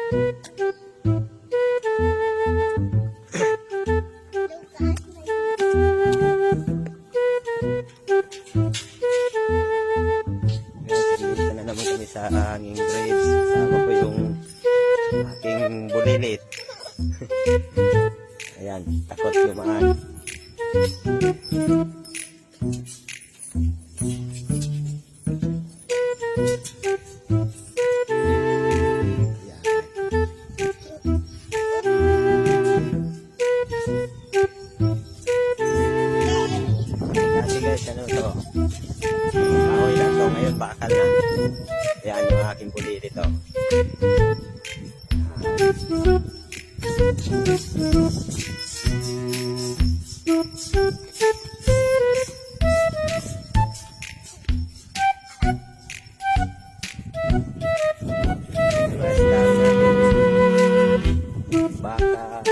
Dito na naman kami sa hanging bridge. Sama ko yung aking bulilit. Ayan, takot lumaan. Kasi guys, ano to? Kahoy lang to. Ngayon, bakal na. Ayan yung aking bulilit to. Baka